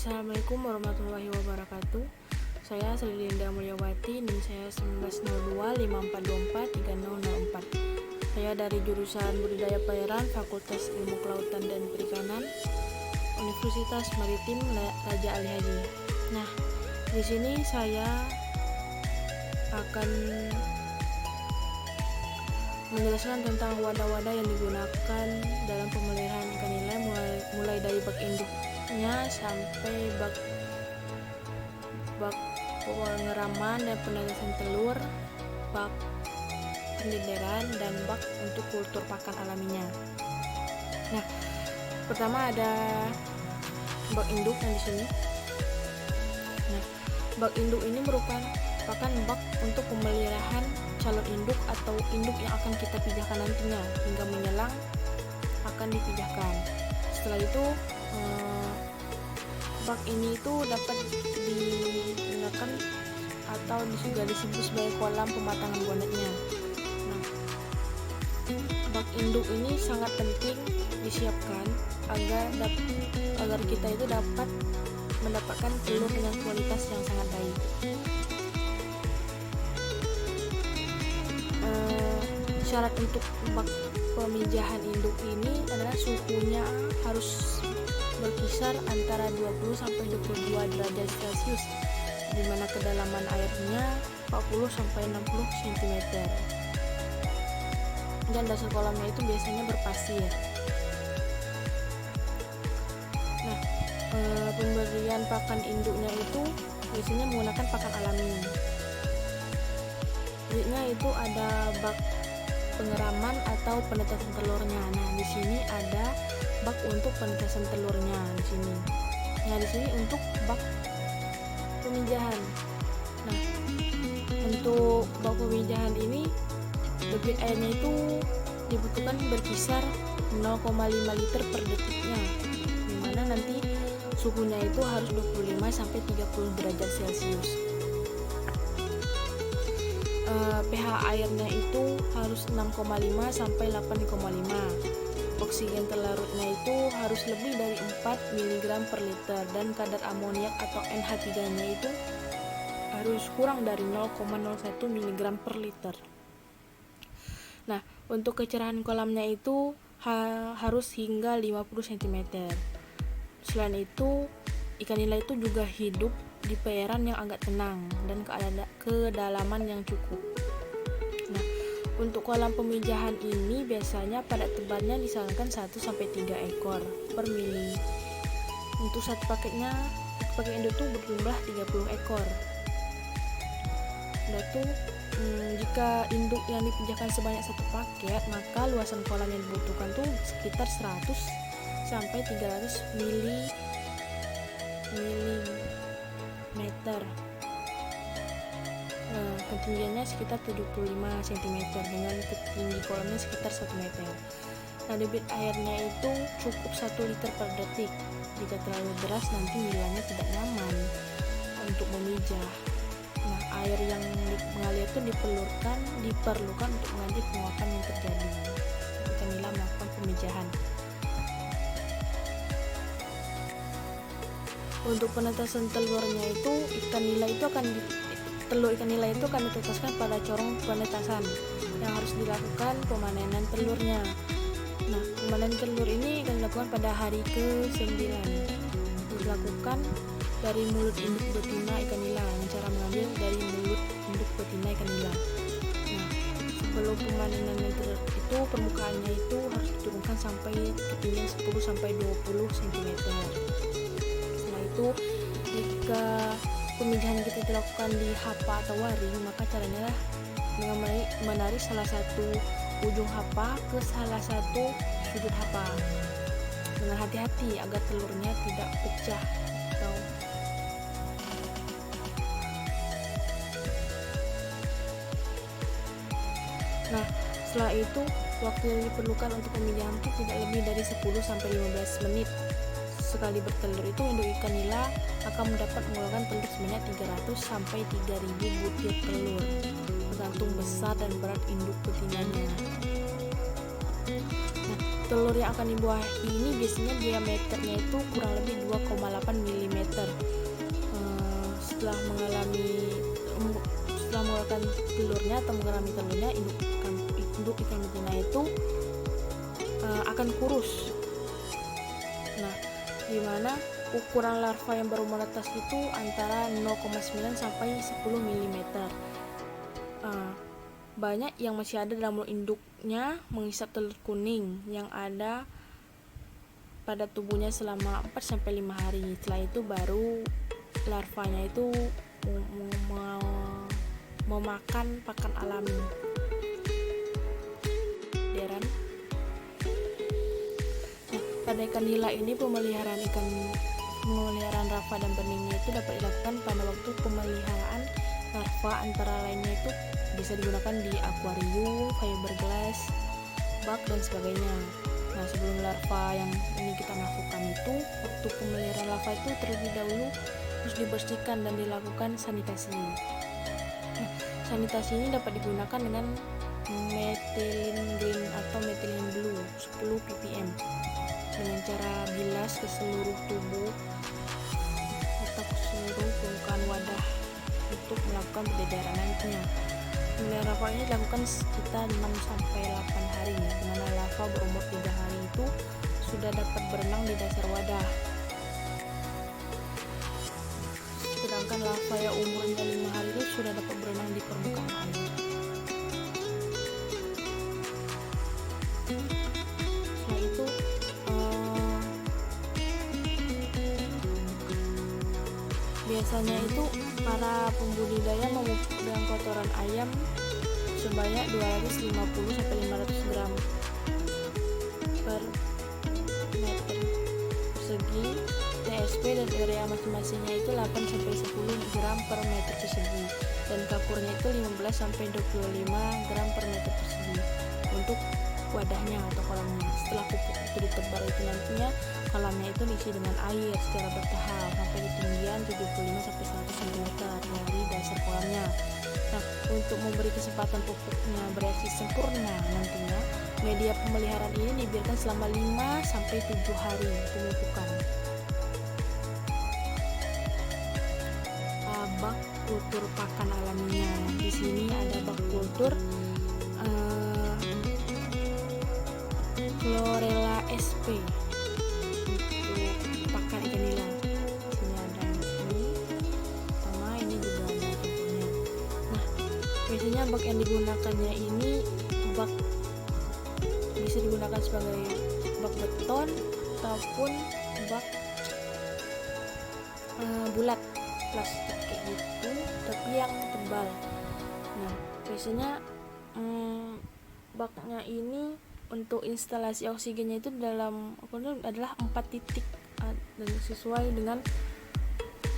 Assalamualaikum warahmatullahi wabarakatuh. Saya Sri Linda Mulyawati, NIM saya 190254243004. Saya dari jurusan Budidaya Perairan, Fakultas Ilmu Kelautan dan Perikanan, Universitas Maritim Raja Ali Haji. Nah, di sini saya akan menjelaskan tentang wadah-wadah yang digunakan dalam pemeliharaan ikan nila, mulai dari bak induknya sampai bak pengeraman dan penegasan telur, bak pendenderan, dan bak untuk kultur pakan alaminya. Nah, pertama ada bak induk yang di sini. Nah, bak induk ini merupakan bak untuk pemeliharaan calon induk atau induk yang akan kita pijahkan nantinya hingga menyelang akan dipijahkan. Setelah itu bak ini itu dapat digunakan atau juga disebut sebagai kolam pematangan bonetnya. Nah, bak induk ini sangat penting disiapkan agar kita itu dapat mendapatkan telur dengan kualitas yang sangat baik. Syarat untuk bak pemijahan induk ini adalah suhunya harus berkisar antara 20 sampai 22 derajat Celcius, di mana kedalaman airnya 40 sampai 60 cm. Dan dasar kolamnya itu biasanya berpasir. Nah, pemberian pakan induknya itu biasanya menggunakan pakan alami. Berikutnya itu ada bak pengeraman atau penetasan telurnya. Nah, di sini ada bak untuk penetasan telurnya di sini. Nah, di sini untuk bak pemijahan. Nah, untuk bak pemijahan ini debit airnya itu dibutuhkan berkisar 0,5 liter per detiknya, dimana nanti suhunya itu harus 25 sampai 30 derajat Celcius. pH airnya itu harus 6,5 sampai 8,5. Oksigen terlarutnya itu harus lebih dari 4 mg per liter, dan kadar amoniak atau NH3-nya itu harus kurang dari 0,01 mg per liter. Nah, untuk kecerahan kolamnya itu harus hingga 50 cm. Selain itu, ikan nila itu juga hidup di perairan yang agak tenang dan kedalaman yang cukup. Nah, untuk kolam pemijahan ini biasanya pada tebalnya disarankan 1-3 ekor per mili. Untuk satu paket induk itu berjumlah 30 ekor. Lalu jika induk yang dipijahkan sebanyak satu paket, maka luasan kolam yang dibutuhkan tuh sekitar 100 sampai 300 mm. Ketinggiannya sekitar 75 cm dengan ketinggi kolamnya sekitar 1 meter. Nah, debit airnya itu cukup 1 liter per detik. Jika terlalu deras nanti nilainya tidak nyaman untuk memijah. Nah, air yang mengalir itu diperlukan untuk mengalir penguapan yang terjadi ketika nila melakukan pemijahan. Untuk penetasan telurnya itu telur ikan nila itu akan ditetaskan pada corong penetasan yang harus dilakukan pemanenan telurnya. Nah, pemanenan telur ini akan dilakukan pada hari ke-9. Dilakukan dari mulut induk betina ikan nila. Cara mengambil dari mulut induk betina ikan nila. Nah, sebelum pemanenan itu permukaannya itu harus diturunkan sampai ketinggian 10 sampai 20 cm. Setelah itu, jika pemijahan kita dilakukan di hapa atau waring, maka caranya adalah dengan menarik salah satu ujung hapa ke salah satu sudut hapa dengan hati-hati agar telurnya tidak pecah Nah, setelah itu waktu yang diperlukan untuk pemijahan itu tidak lebih dari 10 sampai 15 menit. Sekali bertelur itu induk ikan nila akan mengeluarkan telur sebanyak 300 sampai 3000 butir telur, tergantung besar dan berat induk betinanya. Nah, telur yang akan dibuahi ini biasanya diameternya itu kurang lebih 2,8 mm. Setelah mengeluarkan telurnya atau mengerami telurnya, induk ikan betina itu akan kurus. Nah, dimana ukuran larva yang baru menetas itu antara 0,9 sampai 10 mm. Banyak yang masih ada dalam mulut induknya menghisap telur kuning yang ada pada tubuhnya selama 4-5 hari. Setelah itu baru larvanya itu memakan pakan alami. Pada ikan nila ini pemeliharaan larva dan benihnya itu dapat dilakukan pada waktu pemeliharaan larva, antara lainnya itu bisa digunakan di akuarium, fiberglass, bak dan sebagainya. Nah, sebelum larva yang ini kita lakukan itu, waktu pemeliharaan larva itu terlebih dahulu harus dibersihkan dan dilakukan sanitasi. Nah, sanitasi ini dapat digunakan dengan methylene green atau methylene blue 10 ppm dengan cara bilas ke seluruh tubuh atau ke seluruh permukaan wadah untuk melakukan pendedaran nantinya. Pemeliharaan larva ini dilakukan sekitar 6-8 hari, di mana larva berumur 3 hari itu sudah dapat berenang di dasar wadah. Sedangkan larva yang umurnya 5 hari itu sudah dapat berenang di permukaan air. Setelah itu biasanya itu para pembudidaya memupuk dengan kotoran ayam sebanyak 250-500 gram per meter persegi. TSP dan urea masing-masingnya itu 8-10 gram per meter persegi, dan kapurnya itu 15-25 gram per meter persegi untuk wadahnya atau kolamnya. Setelah pupuk itu ditebar itu nantinya kolamnya itu diisi dengan air secara bertahap sampai ketinggian 75-100 cm dari dasar kolamnya. Nah, untuk memberi kesempatan pupuknya bereaksi sempurna, nantinya media pemeliharaan ini dibiarkan selama 5-7 hari pemupukan. Bak kultur pakan alaminya. Di sini ada bak kultur Chlorella sp untuk pakan ikan nila. Sini ada ini, sama ini juga ada contohnya. Nah, biasanya bak yang digunakannya ini bak bisa digunakan sebagai bak beton ataupun bak bulat plastik kayak gitu, tapi yang tebal. Nah, biasanya baknya ini untuk instalasi oksigennya itu dalam adalah 4 titik dan sesuai dengan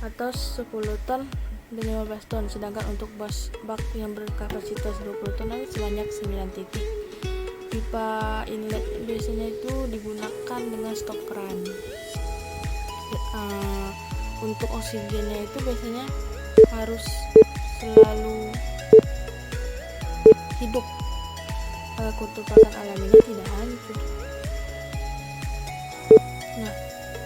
atas 10 ton dan 15 ton. Sedangkan untuk bak yang berkapasitas 20 ton sebanyak 9 titik. Pipa inlet biasanya itu digunakan dengan stop keran. Untuk oksigennya itu biasanya harus selalu hidup. Kultur pakan alaminya tidak hancur. Nah,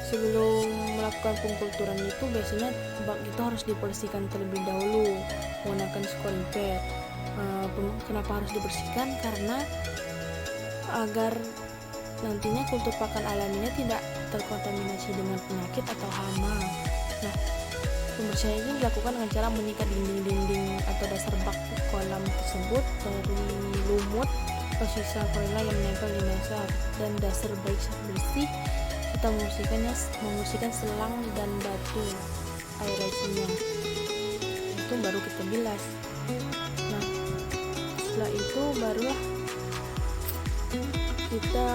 sebelum melakukan pengkulturan itu biasanya bak itu harus dibersihkan terlebih dahulu menggunakan scoring pad. Kenapa harus dibersihkan? Karena agar nantinya kultur pakan alaminya tidak terkontaminasi dengan penyakit atau hama. Nah, pembersihan ini dilakukan dengan cara menyikat dinding-dinding atau dasar bak kolam tersebut dari lumut atau sisa chlorella yang menempel di dasar dan dasar baik bersih. Kita membersihkan selang dan batu aerasinya. Itu baru kita bilas. Nah, setelah itu barulah kita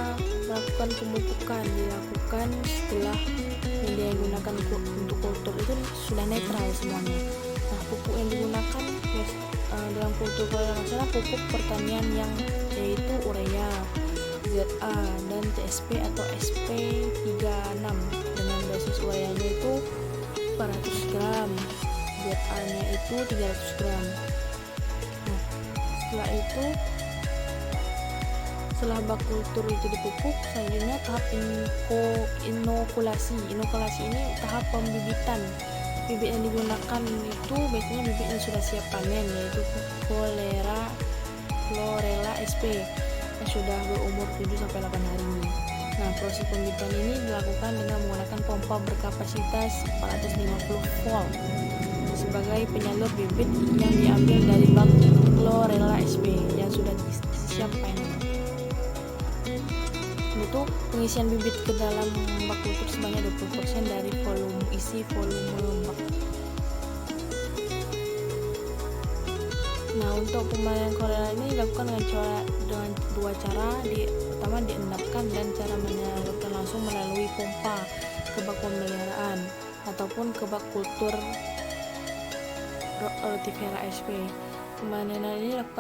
melakukan pemupukan. Dilakukan setelah media yang digunakan untuk kultur itu sudah netral semuanya. Nah, pupuk yang digunakan dalam kultur nasional pupuk pertanian yang yaitu urea, ZA dan TSP atau SP36 dengan dosis ureanya itu 400 gram, ZA-nya itu 300 gram. Nah, setelah itu Setelah bak kultur itu dipupuk, selanjutnya tahap inokulasi. Inokulasi ini tahap pembibitan. Bibit yang digunakan itu biasanya bibit yang sudah siap panen, yaitu Chlorella sp yang sudah berumur 7-8 hari. Nah, proses pembibitan ini dilakukan dengan menggunakan pompa berkapasitas 450 volt sebagai penyalur bibit yang diambil dari bak Chlorella sp yang sudah siap panen. Untuk pengisian bibit ke dalam bak kultur sebanyak 20% dari volume bak. Nah, untuk pemanen Chlorella ini dilakukan dengan dua cara. Pertama, diendapkan, dan cara menyalurkan langsung melalui pompa ke bak pemeliharaan ataupun ke bak kultur Rotifera sp. Pemanenan ini dilakukan